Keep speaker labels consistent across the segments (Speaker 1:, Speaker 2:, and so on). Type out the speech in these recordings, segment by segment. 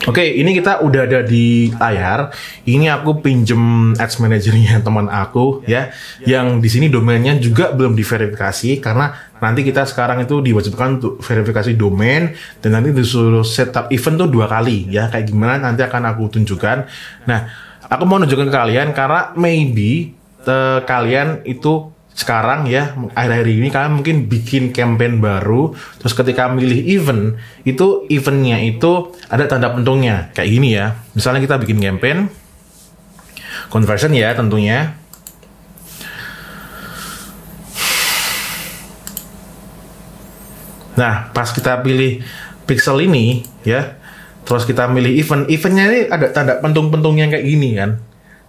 Speaker 1: Oke, ini kita udah ada di layar. Ini aku pinjem Ads Manager-nya teman aku ya, yang di sini domainnya juga belum diverifikasi karena nanti kita sekarang itu diwajibkan untuk verifikasi domain dan nanti disuruh setup event tuh 2 kali ya. Kayak gimana nanti akan aku tunjukkan. Nah, aku mau nunjukin ke kalian karena maybe kalian itu sekarang ya, akhir-akhir ini kalian mungkin bikin campaign baru, terus ketika milih event, itu eventnya itu ada tanda pentungnya, kayak gini ya. Misalnya kita bikin campaign, conversion ya tentunya. Nah, pas kita pilih pixel ini ya, terus kita milih eventnya ini ada tanda pentung-pentungnya kayak gini kan.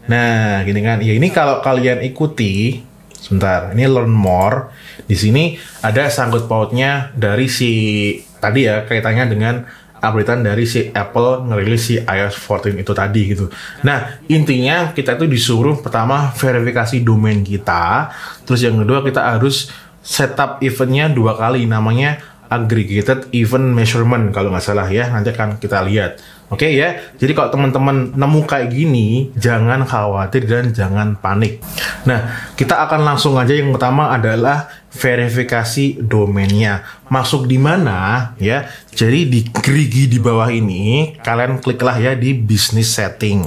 Speaker 1: Nah, gini kan. Ya ini kalau kalian ikuti, sebentar, ini learn more. Di sini ada sangkut pautnya dari si tadi ya, kaitannya dengan updatean dari si Apple ngerilis si iOS 14 itu tadi gitu. Nah, intinya kita itu disuruh pertama verifikasi domain kita, terus yang kedua kita harus setup eventnya 2 kali, namanya aggregated event measurement kalau nggak salah ya, nanti akan kita lihat. Oke ya, jadi kalau teman-teman nemu kayak gini, jangan khawatir dan jangan panik. Nah, kita akan langsung aja. Yang pertama adalah verifikasi domainnya. Masuk di mana ya? Jadi di gerigi di bawah ini, kalian kliklah ya di business setting.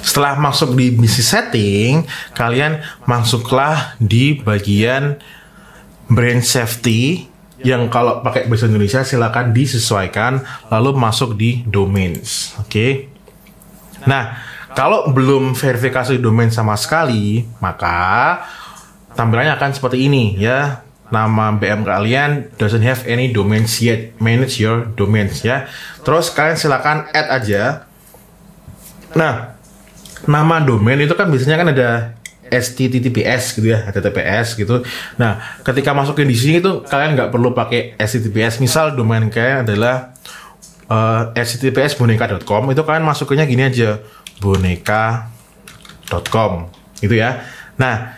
Speaker 1: Setelah masuk di business setting, kalian masuklah di bagian brand safety, yang kalau pakai bahasa Indonesia silakan disesuaikan, lalu masuk di domains. Oke. Nah, kalau belum verifikasi domain sama sekali, maka tampilannya akan seperti ini ya. Nama BM kalian doesn't have any domains yet, manage your domains ya. Terus kalian silakan add aja. Nah, nama domain itu kan biasanya kan ada HTTPS gitu ya, HTTPS gitu. Nah, ketika masukin di sini itu kalian nggak perlu pakai HTTPS. Misal domain kalian adalah https boneka.com, itu kalian masukinnya gini aja, boneka.com gitu ya. Nah,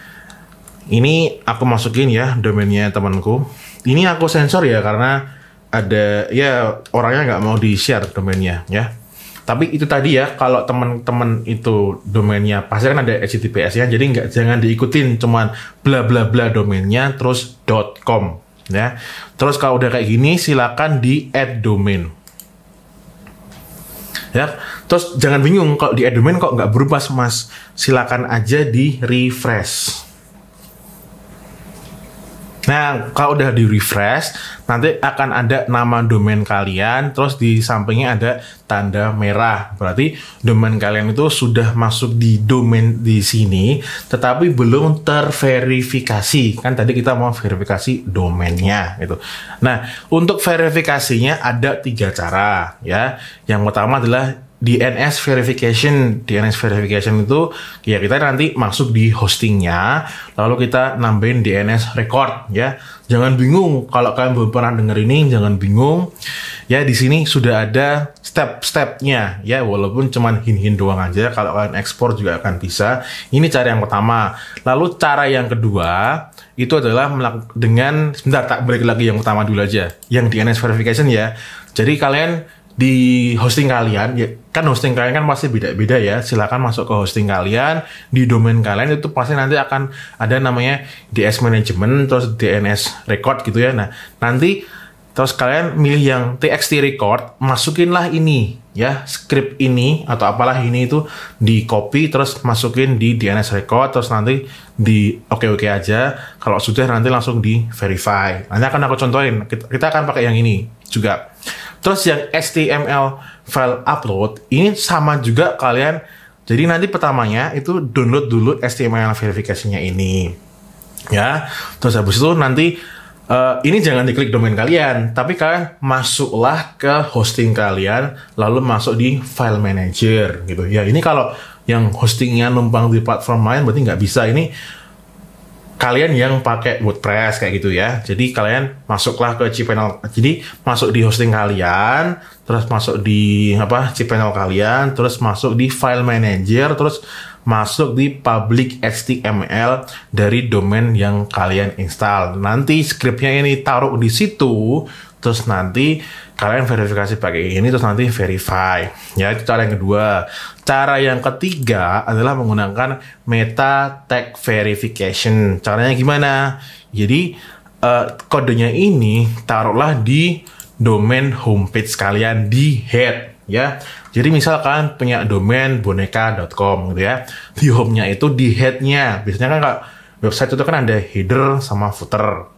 Speaker 1: ini aku masukin ya domainnya temanku. Ini aku sensor ya karena ada ya orangnya nggak mau di share domainnya ya. Tapi itu tadi ya, kalau teman-teman itu domainnya pasti kan ada HTTPS ya, jadi jangan diikutin cuman bla bla bla domainnya terus .com ya. Terus kalau udah kayak gini silakan di add domain ya. Terus jangan bingung kalau di add domain kok nggak berubah mas, silakan aja di refresh. Nah, kalau udah di refresh, nanti akan ada nama domain kalian, terus di sampingnya ada tanda merah. Berarti domain kalian itu sudah masuk di domain di sini, tetapi belum terverifikasi. Kan tadi kita mau verifikasi domainnya gitu. Nah, untuk verifikasinya ada 3 cara ya. Yang pertama adalah DNS verification. DNS verification itu ya kita nanti masuk di hostingnya, lalu kita nambahin DNS record ya. Jangan bingung kalau kalian belum pernah denger ini, jangan bingung ya. Di sini sudah ada step-stepnya ya, walaupun cuman hin-hin doang aja. Kalau kalian ekspor juga akan bisa. Ini cara yang pertama. Lalu cara yang kedua itu adalah dengan sebentar, tak balik lagi yang pertama dulu aja, yang DNS verification ya. Jadi kalian di hosting kalian, ya kan hosting kalian kan pasti beda-beda ya. Silakan masuk ke hosting kalian, di domain kalian itu pasti nanti akan ada namanya DS Management, terus DNS Record gitu ya. Nah, nanti terus kalian milih yang TXT Record, masukinlah ini ya, script ini atau apalah ini itu di copy, terus masukin di DNS Record, terus nanti di oke aja. Kalau sudah nanti langsung di verify. Nanti akan aku contohin, kita akan pakai yang ini juga. Terus yang HTML file upload ini sama juga kalian. Jadi nanti pertamanya itu download dulu HTML verifikasinya ini ya. Terus habis itu nanti ini jangan diklik domain kalian, tapi kalian masuklah ke hosting kalian, lalu masuk di file manager gitu ya. Ini kalau yang hostingnya numpang di platform lain berarti nggak bisa. Ini kalian yang pakai WordPress kayak gitu ya. Jadi kalian masuklah ke cPanel. Jadi masuk di hosting kalian, terus masuk di cPanel kalian, terus masuk di file manager, terus masuk di public HTML dari domain yang kalian install. Nanti scriptnya ini taruh di situ, terus nanti kalian verifikasi pakai ini terus nanti verify. Ya, itu cara yang kedua. Cara yang ketiga adalah menggunakan meta tag verification. Caranya gimana? Jadi kodenya ini taruhlah di domain homepage kalian di head, ya. Jadi misal kalian punya domain boneka.com gitu ya. Di home-nya itu di head-nya. Biasanya kan kalau website itu kan ada header sama footer.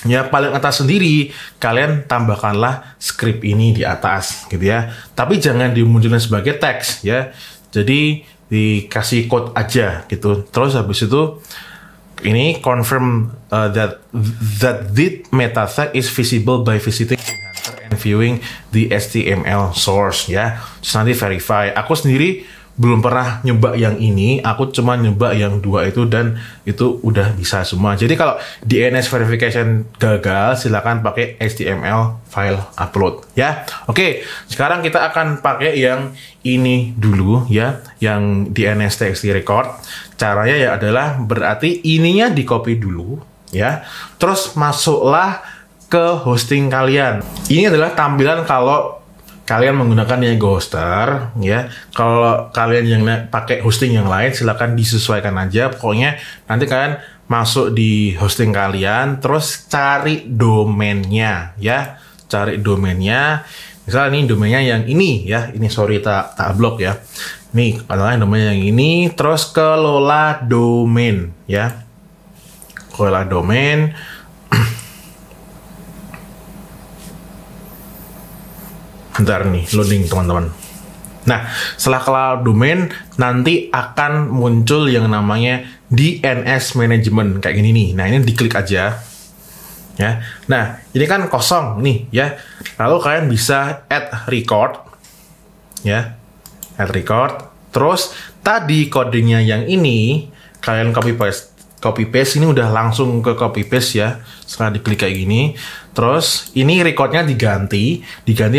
Speaker 1: Ya, paling atas sendiri kalian tambahkanlah script ini di atas gitu ya. Tapi jangan dimunculkan sebagai teks ya. Jadi dikasih code aja gitu. Terus habis itu ini confirm that this meta tag is visible by visiting Enhancer and viewing the HTML source ya. Terus nanti verify. Aku sendiri belum pernah nyoba yang ini, aku cuma nyoba yang dua itu dan itu udah bisa semua. Jadi kalau DNS verification gagal, silakan pakai HTML file upload ya. Oke, sekarang kita akan pakai yang ini dulu ya, yang DNS TXT record. Caranya ya adalah berarti ininya di copy dulu ya. Terus masuklah ke hosting kalian. Ini adalah tampilan kalau kalian menggunakan Yango Hoster ya. Kalau kalian yang pakai hosting yang lain silakan disesuaikan aja. Pokoknya nanti kalian masuk di hosting kalian terus cari domainnya ya. Cari domainnya. Misal ini domainnya yang ini ya. Ini sorry tak blok ya. Nih adalah domain yang ini, terus kelola domain ya. Kelola domain. Bentar nih, loading teman-teman. Nah, setelah kelola domain, nanti akan muncul yang namanya DNS management kayak gini nih. Nah, ini diklik aja. Ya. Nah, ini kan kosong nih ya. Lalu kalian bisa add record. Ya. Add record. Terus tadi kodenya yang ini kalian copy paste ini udah langsung ke copy paste ya. Setelah diklik kayak gini. Terus ini recordnya diganti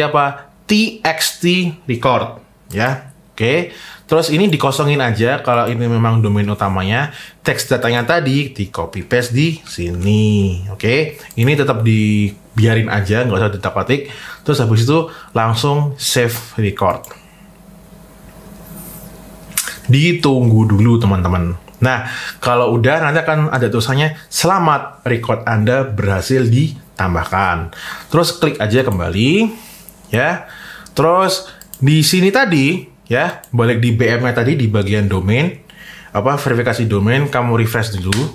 Speaker 1: apa? TXT record ya. Oke. Terus ini dikosongin aja kalau ini memang domain utamanya. Teks datanya tadi di copy paste di sini. Oke. Ini tetap dibiarin aja, nggak usah ditapatik. Terus habis itu langsung save record. Ditunggu dulu teman-teman. Nah, kalau udah nanti akan ada tulisannya selamat record Anda berhasil ditambahkan. Terus klik aja kembali ya. Terus di sini tadi ya, balik di BM-nya tadi di bagian domain, verifikasi domain, kamu refresh dulu.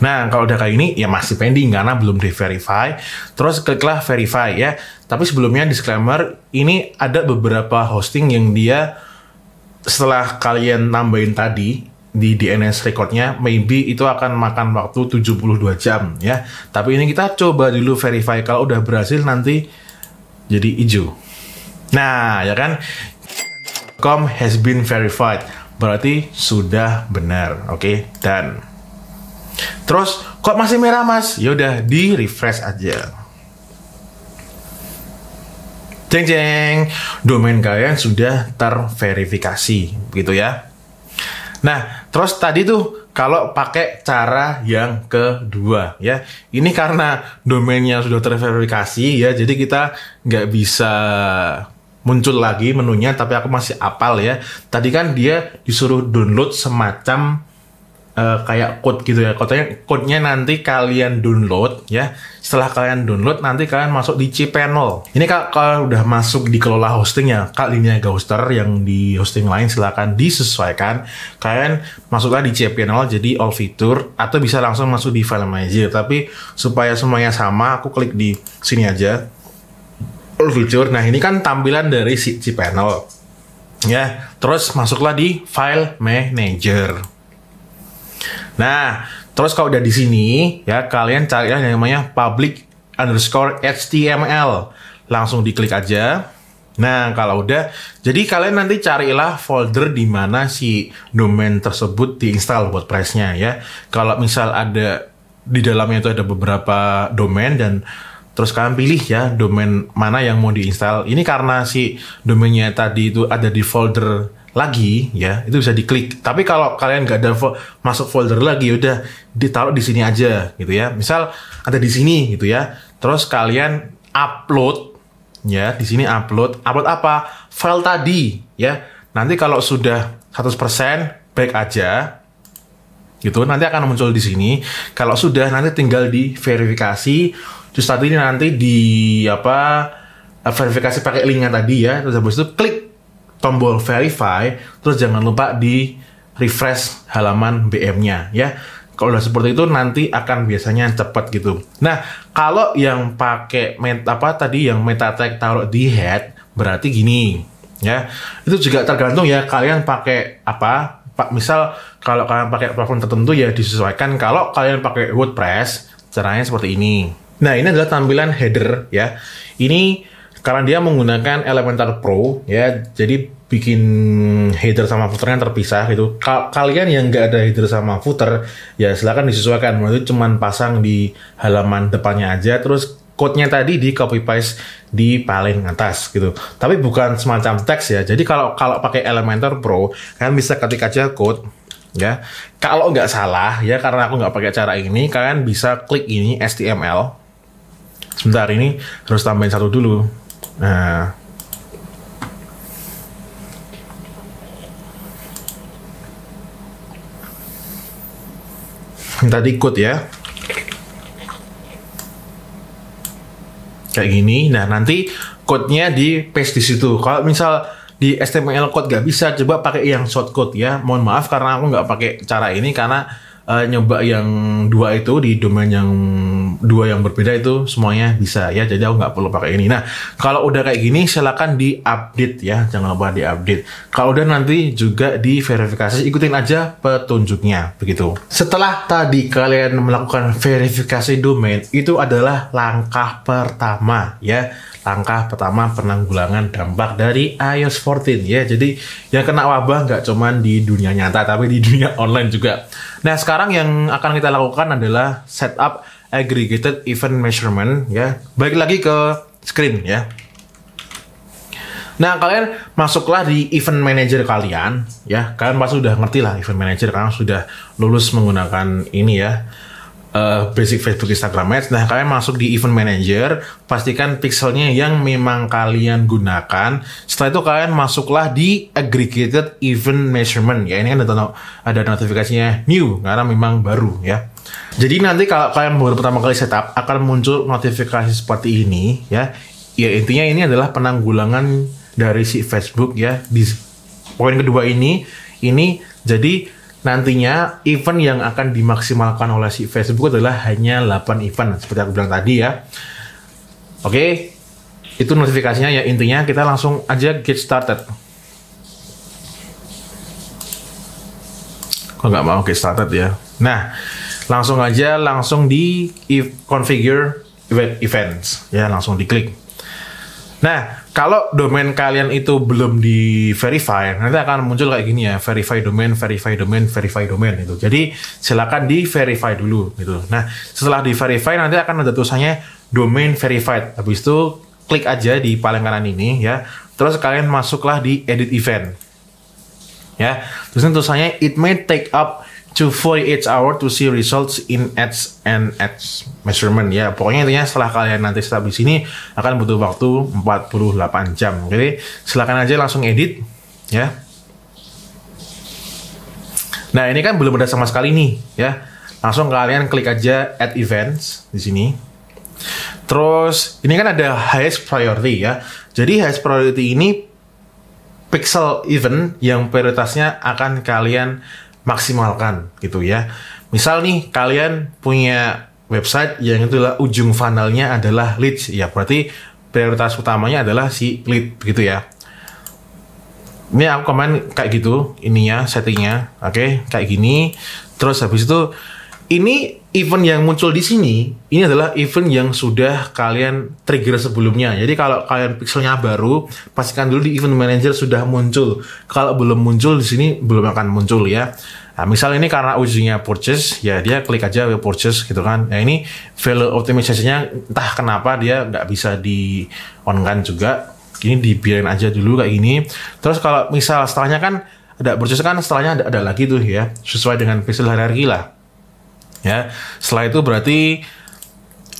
Speaker 1: Nah, kalau udah kayak ini ya masih pending karena belum di-verify. Terus kliklah verify ya. Tapi sebelumnya disclaimer, ini ada beberapa hosting yang dia setelah kalian nambahin tadi di DNS recordnya, maybe itu akan makan waktu 72 jam ya. Tapi ini kita coba dulu verify, kalau udah berhasil nanti jadi hijau. Nah, ya kan? .com has been verified. Berarti sudah benar. Oke, dan terus kok masih merah, Mas? Yaudah, di-refresh aja. Jeng jeng, domain kalian sudah terverifikasi, gitu ya. Nah, terus tadi tuh kalau pakai cara yang kedua ya, ini karena domainnya sudah terverifikasi ya, jadi kita nggak bisa muncul lagi menunya, tapi aku masih apal ya. Tadi kan dia disuruh download semacam kayak code gitu ya. Code-nya nanti kalian download ya. Setelah kalian download nanti kalian masuk di cPanel. Ini kalau udah masuk di kelola hostingnya, Kak Yango Hoster yang di hosting lain silakan disesuaikan. Kalian masuklah di cPanel jadi all feature atau bisa langsung masuk di file manager. Tapi supaya semuanya sama, aku klik di sini aja. All feature. Nah, ini kan tampilan dari si cPanel. Ya, terus masuklah di file manager. Nah, terus kalau udah di sini ya, kalian cari yang namanya public_html. Langsung diklik aja. Nah, kalau udah, jadi kalian nanti carilah folder di mana si domain tersebut diinstal WordPress-nya ya. Kalau misal ada di dalamnya itu ada beberapa domain dan terus kalian pilih ya domain mana yang mau diinstal. Ini karena si domainnya tadi itu ada di folder lagi ya, itu bisa diklik. Tapi kalau kalian nggak ada masuk folder lagi, udah ditaruh di sini aja gitu ya. Misal ada di sini gitu ya. Terus kalian upload ya, di sini upload apa? File tadi ya. Nanti kalau sudah 100% baik aja gitu, nanti akan muncul di sini. Kalau sudah, nanti tinggal di verifikasi. Terus tadi nanti di verifikasi pakai linknya tadi ya. Terus habis itu klik tombol verify, terus jangan lupa di refresh halaman BM-nya ya. Kalau udah seperti itu nanti akan biasanya cepat gitu. Nah, kalau yang pakai yang meta tag taruh di head, berarti gini ya. Itu juga tergantung ya kalian pakai apa. Misal kalau kalian pakai platform tertentu ya disesuaikan. Kalau kalian pakai WordPress, caranya seperti ini. Nah, ini adalah tampilan header ya. Ini karena dia menggunakan Elementor Pro ya, jadi bikin header sama footernya terpisah gitu. Kalian yang nggak ada header sama footer ya silakan disesuaikan. Maksudnya cuman pasang di halaman depannya aja, terus code-nya tadi di copy paste di paling atas gitu. Tapi bukan semacam teks ya. Jadi kalau pakai Elementor Pro, kalian bisa ketik aja code ya. Kalau nggak salah ya, karena aku nggak pakai cara ini, kalian bisa klik ini HTML. Sebentar, ini harus tambahin satu dulu. Nah, tadi code ya, kayak gini. Nah, nanti code-nya di paste di situ. Kalau misal di HTML code nggak bisa, coba pakai yang shortcode ya. Mohon maaf karena aku nggak pakai cara ini, karena nyoba yang dua itu di domain yang dua yang berbeda itu semuanya bisa ya, jadi aku nggak perlu pakai ini. Nah, kalau udah kayak gini silakan di update ya, jangan lupa di update. Kalau udah nanti juga di verifikasi, ikutin aja petunjuknya begitu. Setelah tadi kalian melakukan verifikasi domain, itu adalah langkah pertama ya. Langkah pertama penanggulangan dampak dari iOS 14 ya. Jadi yang kena wabah nggak cuman di dunia nyata, tapi di dunia online juga. Nah, sekarang yang akan kita lakukan adalah setup aggregated event measurement ya. Balik lagi ke screen ya. Nah, kalian masuklah di event manager kalian ya. Kalian pasti udah ngerti lah event manager karena sudah lulus menggunakan ini ya. Basic Facebook Instagram Ads. Nah, kalian masuk di event manager, pastikan pixelnya yang memang kalian gunakan. Setelah itu kalian masuklah di aggregated event measurement ya. Ini kan ada notifikasinya new karena memang baru ya. Jadi nanti kalau kalian baru pertama kali setup akan muncul notifikasi seperti ini ya. Ya, intinya ini adalah penanggulangan dari si Facebook ya. Di poin kedua ini jadi nantinya event yang akan dimaksimalkan oleh si Facebook adalah hanya 8 event seperti aku bilang tadi ya. Oke, itu notifikasinya ya. Intinya kita langsung aja get started. Kok nggak mau get started ya. Nah, langsung di configure events ya, langsung diklik. Nah, kalau domain kalian itu belum di verify, nanti akan muncul kayak gini ya, verify domain itu. Jadi silakan di verify dulu gitu. Nah, setelah di verify nanti akan ada tulisannya domain verified. Habis itu klik aja di paling kanan ini ya. Terus kalian masuklah di edit event. Ya. Terus tulisannya it may take up to 48 hours to see results in ads and ads measurement ya. Pokoknya intinya setelah kalian nanti setup di sini akan butuh waktu 48 jam. Jadi silakan aja langsung edit ya. Nah, ini kan belum ada sama sekali nih ya. Langsung kalian klik aja add events di sini. Terus ini kan ada highest priority ya. Jadi highest priority ini pixel event yang prioritasnya akan kalian maksimalkan gitu ya. Misal nih kalian punya website yang itulah ujung funnelnya adalah leads ya, berarti prioritas utamanya adalah si lead gitu ya. Ini aku komen kayak gitu ininya settingnya, oke, kayak gini. Terus habis itu ini event yang muncul di sini ini adalah event yang sudah kalian trigger sebelumnya. Jadi kalau kalian pixelnya baru, pastikan dulu di event manager sudah muncul. Kalau belum muncul di sini belum akan muncul ya. Nah, misal ini karena ujungnya purchase, ya dia klik aja ke purchase gitu kan. Nah, ini value optimization-nya entah kenapa dia nggak bisa di on kan juga. Ini dibiarin aja dulu kayak gini. Terus kalau misal setelahnya kan ada purchase kan setelahnya ada lagi tuh ya, sesuai dengan pixel hierarchy lah. Ya, setelah itu berarti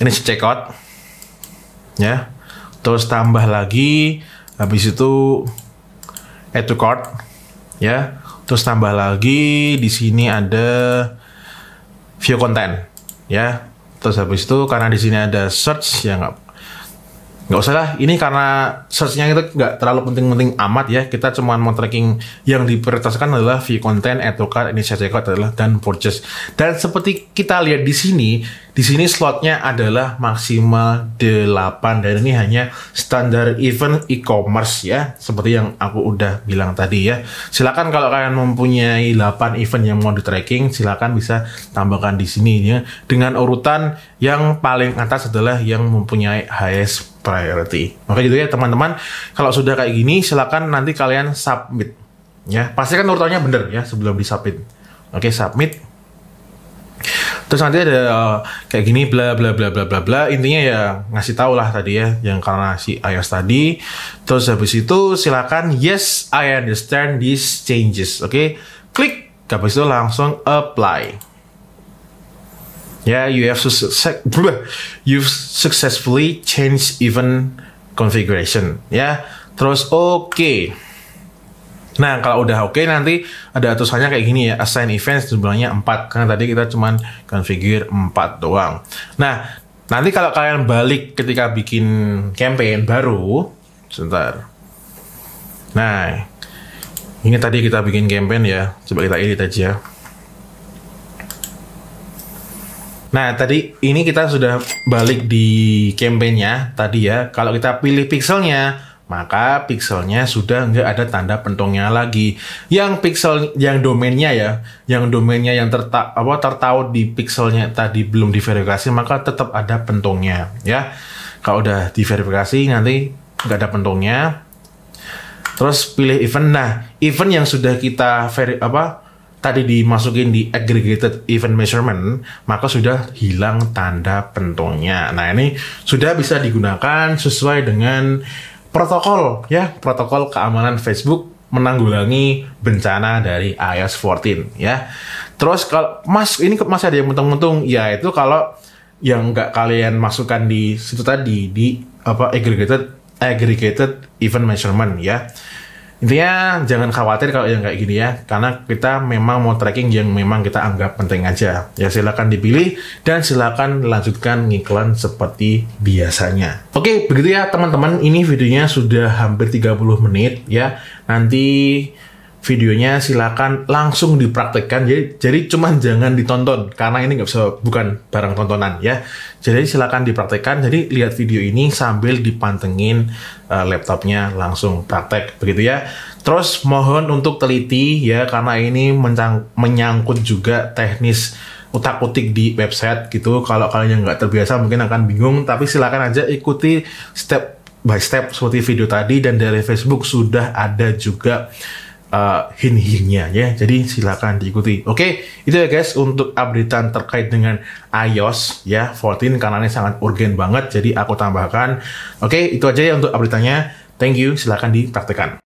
Speaker 1: ini checkout. Ya. Terus tambah lagi, habis itu add to cart. Ya. Terus tambah lagi di sini ada view content. Ya. Terus habis itu karena di sini ada search ya nggak usah lah, ini karena search-nya itu nggak terlalu penting-penting amat ya, kita cuma mau tracking yang diprioritaskan adalah view content, add to cart, initial checkout adalah dan purchase. Dan seperti kita lihat di sini slotnya adalah maksimal 8 dan ini hanya standar event e-commerce ya, seperti yang aku udah bilang tadi ya. Silakan kalau kalian mempunyai 8 event yang mau di tracking, silakan bisa tambahkan di sini ya, dengan urutan yang paling atas adalah yang mempunyai highest priority. Oke gitu ya teman-teman. Kalau sudah kayak gini, silakan nanti kalian submit. Ya, pastikan urutannya bener ya sebelum disubmit. Oke, submit. Terus nanti ada kayak gini bla bla bla bla bla bla. Intinya ya ngasih tahu lah tadi ya, yang karena si iOS tadi. Terus habis itu silakan yes I understand these changes. Oke, klik. Habis itu langsung apply. Ya, you've successfully changed event configuration. Ya, terus oke. Nah, kalau udah oke, nanti ada tulisannya kayak gini ya, assign events jumlahnya 4. Karena tadi kita cuman configure 4 doang. Nah, nanti kalau kalian balik ketika bikin campaign baru, sebentar. Nah, ini tadi kita bikin campaign ya. Coba kita edit aja. Nah, tadi ini kita sudah balik di campaign-nya tadi ya. Kalau kita pilih pixelnya, maka pixelnya sudah nggak ada tanda pentongnya lagi. Yang pixel, yang domainnya ya, yang domainnya yang tertaut di pixelnya tadi belum diverifikasi, maka tetap ada pentongnya ya. Kalau udah diverifikasi nanti nggak ada pentongnya. Terus pilih event. Nah, event yang sudah kita tadi dimasukin di aggregated event measurement, maka sudah hilang tanda pentongnya. Nah, ini sudah bisa digunakan sesuai dengan protokol ya, protokol keamanan Facebook menanggulangi bencana dari iOS 14 ya. Terus kalau ini masih ada yang mentung-mentung, ya itu kalau yang nggak kalian masukkan di situ tadi di aggregated event measurement ya. Intinya jangan khawatir kalau yang kayak gini ya, karena kita memang mau tracking yang memang kita anggap penting aja. Ya silakan dipilih dan silakan lanjutkan ngiklan seperti biasanya. Oke, begitu ya teman-teman, ini videonya sudah hampir 30 menit ya. Nanti videonya silakan langsung dipraktekkan, jadi cuman jangan ditonton karena ini bukan barang tontonan ya. Jadi silakan dipraktekkan, jadi lihat video ini sambil dipantengin laptopnya langsung praktek begitu ya. Terus mohon untuk teliti ya, karena ini menyangkut juga teknis utak-utik di website gitu. Kalau kalian nggak terbiasa mungkin akan bingung, tapi silakan aja ikuti step by step seperti video tadi, dan dari Facebook sudah ada juga hint-hintnya ya, jadi silakan diikuti. Oke, itu ya guys untuk updatean terkait dengan iOS ya 14, karena ini sangat urgen banget, jadi aku tambahkan. Oke, itu aja ya untuk updateannya. Thank you, silakan dipraktekkan.